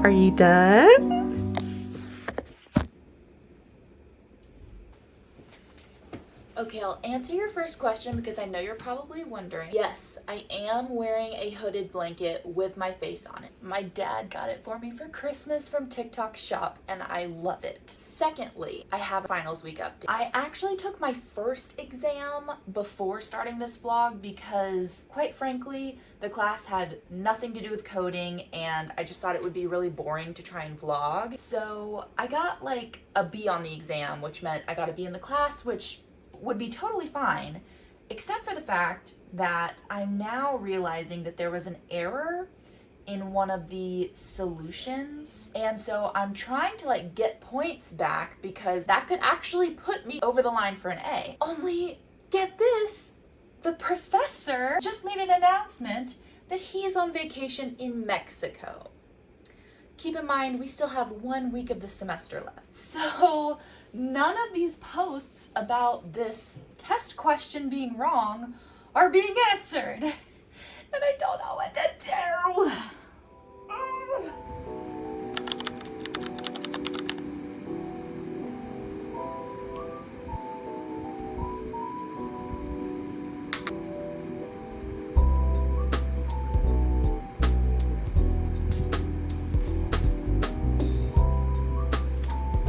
Are you done? Okay, I'll answer your first question because I know you're probably wondering. Yes, I am wearing a hooded blanket with my face on it. My dad got it for me for Christmas from TikTok shop and I love it. Secondly, I have a finals week update. I actually took my first exam before starting this vlog because, quite frankly, the class had nothing to do with coding and I just thought it would be really boring to try and vlog. So I got like a B on the exam, which meant I got a B in the class, which would be totally fine, except for the fact that I'm now realizing that there was an error in one of the solutions. And so I'm trying to like get points back because that could actually put me over the line for an A. Only, get this, the professor just made an announcement that he's on vacation in Mexico. Keep in mind, we still have 1 week of the semester left. So none of these posts about this test question being wrong are being answered. And I don't know what to do.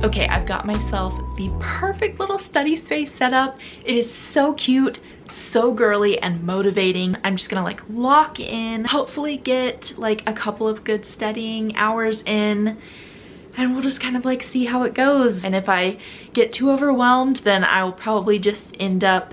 Okay, I've got myself the perfect little study space set up. It is so cute, so girly and motivating. I'm just gonna like lock in, hopefully get like a couple of good studying hours in, and we'll just kind of like see how it goes. And if I get too overwhelmed, then I'll probably just end up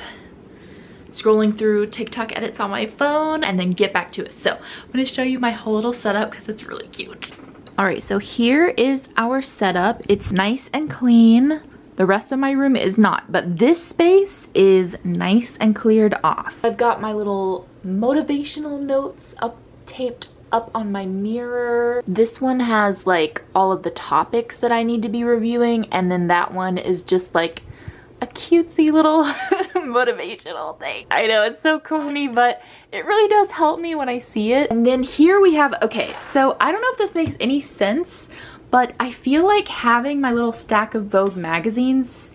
scrolling through TikTok edits on my phone and then get back to it. So I'm gonna show you my whole little setup because it's really cute. All right, so here is our setup. It's nice and clean. The rest of my room is not, but this space is nice and cleared off. I've got my little motivational notes taped up on my mirror. This one has like all of the topics that I need to be reviewing, and then that one is just like a cutesy little motivational thing. I know it's so corny, but it really does help me when I see it. And then here we have, okay, so I don't know if this makes any sense, but I feel like having my little stack of Vogue magazines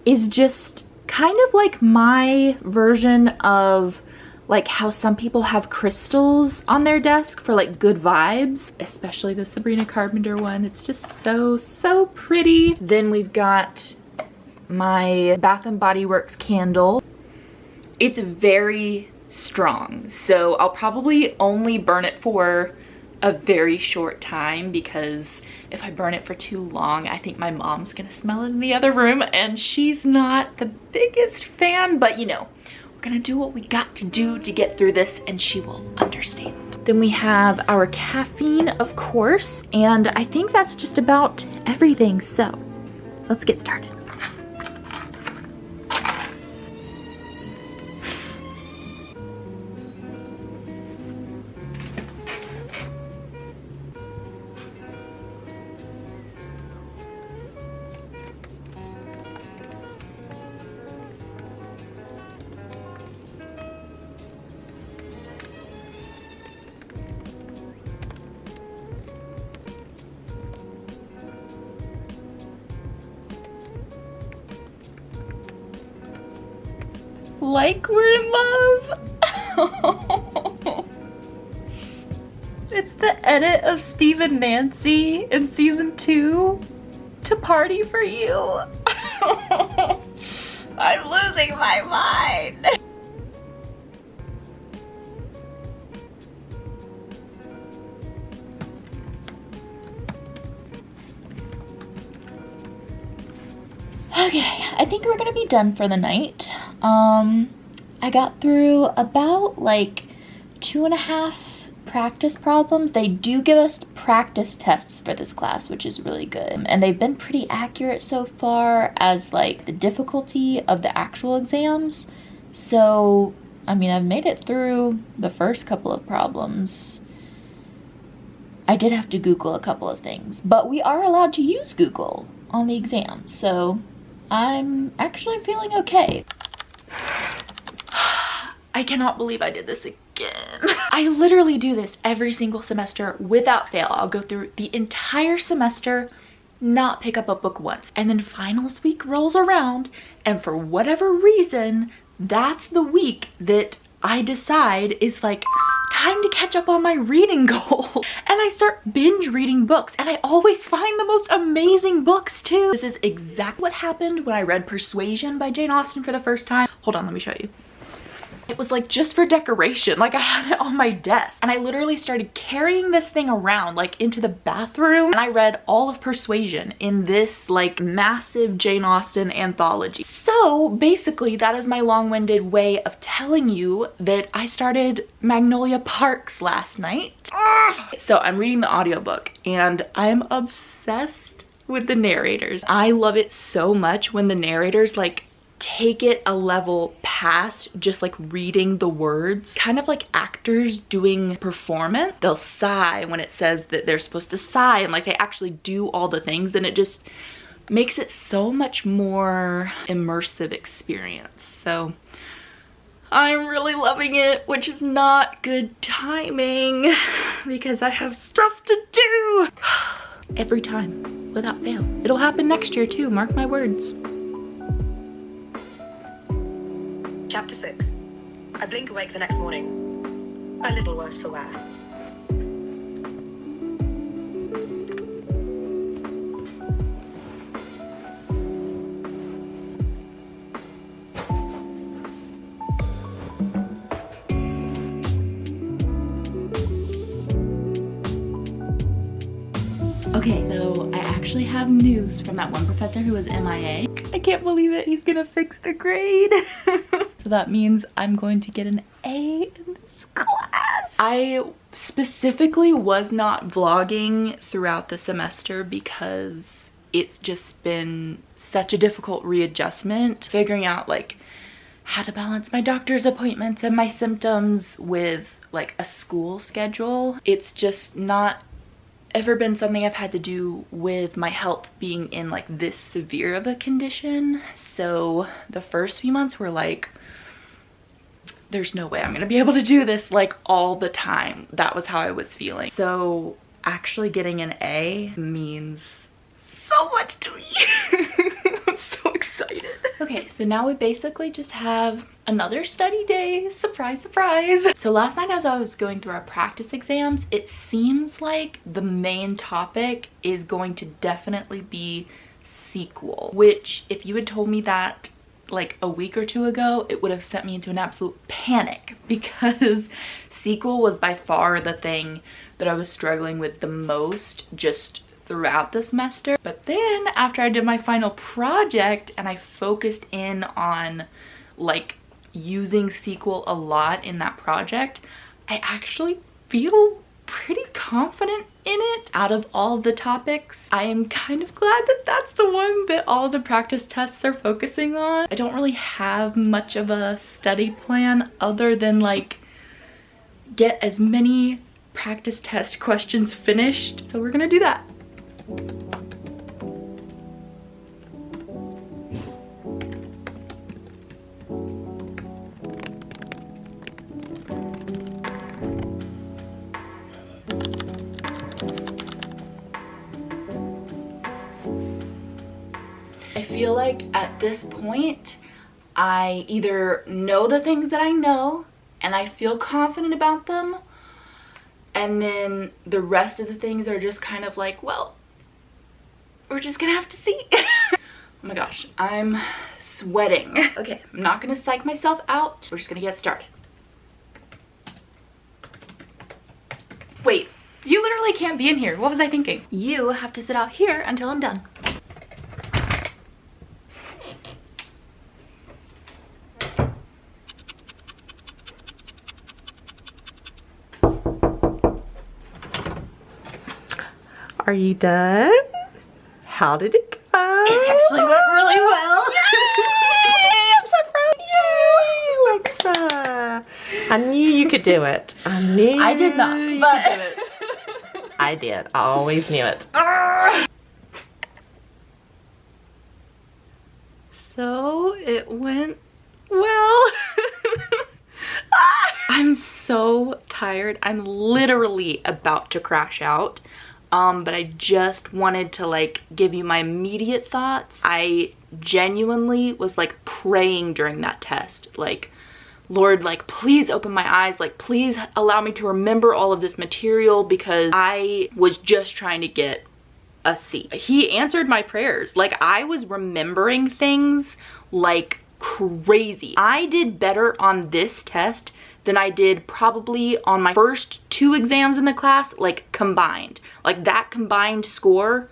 is just kind of like my version of like how some people have crystals on their desk for like good vibes, especially the Sabrina Carpenter one. It's just so pretty. Then we've got my Bath and Body Works candle. It's very strong, so I'll probably only burn it for a very short time because if I burn it for too long, I think my mom's gonna smell it in the other room and she's not the biggest fan, but you know, we're gonna do what we got to do to get through this and she will understand. Then we have our caffeine, of course, and I think that's just about everything, so let's get started. Like we're in love. It's the edit of Steve and Nancy in season 2 to Party for You. I'm losing my mind. Okay, I think we're gonna be done for the night. I got through about like 2.5 practice problems. They do give us practice tests for this class, which is really good. And they've been pretty accurate so far as like the difficulty of the actual exams. So, I mean, I've made it through the first couple of problems. I did have to Google a couple of things, but we are allowed to use Google on the exam, so I'm actually feeling okay. I cannot believe I did this again. I literally do this every single semester without fail. I'll go through the entire semester, not pick up a book once. And then finals week rolls around, and for whatever reason, that's the week that I decide is like, time to catch up on my reading goal. And I start binge reading books, and I always find the most amazing books too. This is exactly what happened when I read Persuasion by Jane Austen for the first time. Hold on, let me show you. It was like just for decoration, like I had it on my desk, and I literally started carrying this thing around like into the bathroom, and I read all of Persuasion in this like massive Jane Austen anthology. So basically that is my long-winded way of telling you that I started Magnolia Parks last night. So I'm reading the audiobook and I'm obsessed with the narrators. I love it so much when the narrators like take it a level past just like reading the words, kind of like actors doing performance. They'll sigh when it says that they're supposed to sigh, and like they actually do all the things, and it just makes it so much more immersive experience. So I'm really loving it, which is not good timing because I have stuff to do every time without fail. It'll happen next year too, mark my words. Chapter 6. I blink awake the next morning, a little worse for wear. Okay, so I actually have news from that one professor who was MIA. I can't believe it, he's gonna fix the grade. So that means I'm going to get an A in this class. I specifically was not vlogging throughout the semester because it's just been such a difficult readjustment, figuring out like how to balance my doctor's appointments and my symptoms with like a school schedule. It's just not ever been something I've had to do with my health being in like this severe of a condition. So the first few months were like, there's no way I'm gonna be able to do this like all the time. That was how I was feeling. So actually getting an A means so much to me. I'm so excited. Okay, so now we basically just have another study day. Surprise, surprise. So last night as I was going through our practice exams, it seems like the main topic is going to definitely be sequel, which if you had told me that like a week or two ago, it would have sent me into an absolute panic because sequel was by far the thing that I was struggling with the most just throughout the semester. But then after I did my final project and I focused in on like using sequel a lot in that project, I actually feel pretty confident in it. Out of all the topics, I am kind of glad that that's the one that all the practice tests are focusing on. I don't really have much of a study plan other than like get as many practice test questions finished. So we're gonna do that. I feel like at this point, I either know the things that I know and I feel confident about them, and then the rest of the things are just kind of like, well, we're just gonna have to see. Oh my gosh, I'm sweating. Okay, I'm not gonna psych myself out. We're just gonna get started. Wait, you literally can't be in here. What was I thinking? You have to sit out here until I'm done. Are you done? How did it go? It actually went really well. Yay! I'm so proud of you, Alexa. I knew you could do it. I knew I did not, you but could do it. I did. I always knew it. So it went well. tired. I'm literally about to crash out. But I just wanted to like give you my immediate thoughts. I genuinely was like praying during that test, like, Lord, like, please open my eyes, like, please allow me to remember all of this material, because I was just trying to get a C. He answered my prayers. Like, I was remembering things like crazy. I did better on this test than I did probably on my first 2 exams in the class, like combined. Like that combined score,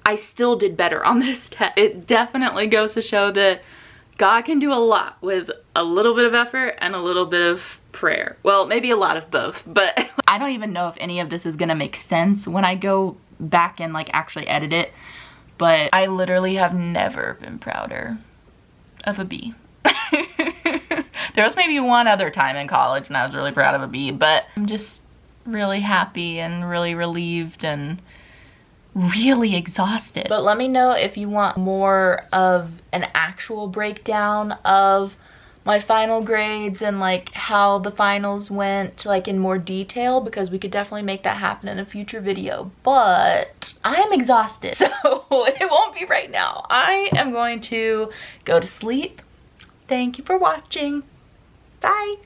I still did better on this test. It definitely goes to show that God can do a lot with a little bit of effort and a little bit of prayer. Well, maybe a lot of both, but I don't even know if any of this is gonna make sense when I go back and like actually edit it, but I literally have never been prouder of a B. There was maybe one other time in college when I was really proud of a B, but I'm just really happy and really relieved and really exhausted. But let me know if you want more of an actual breakdown of my final grades and like how the finals went, like in more detail, because we could definitely make that happen in a future video. But I am exhausted, so it won't be right now. I am going to go to sleep. Thank you for watching. Bye.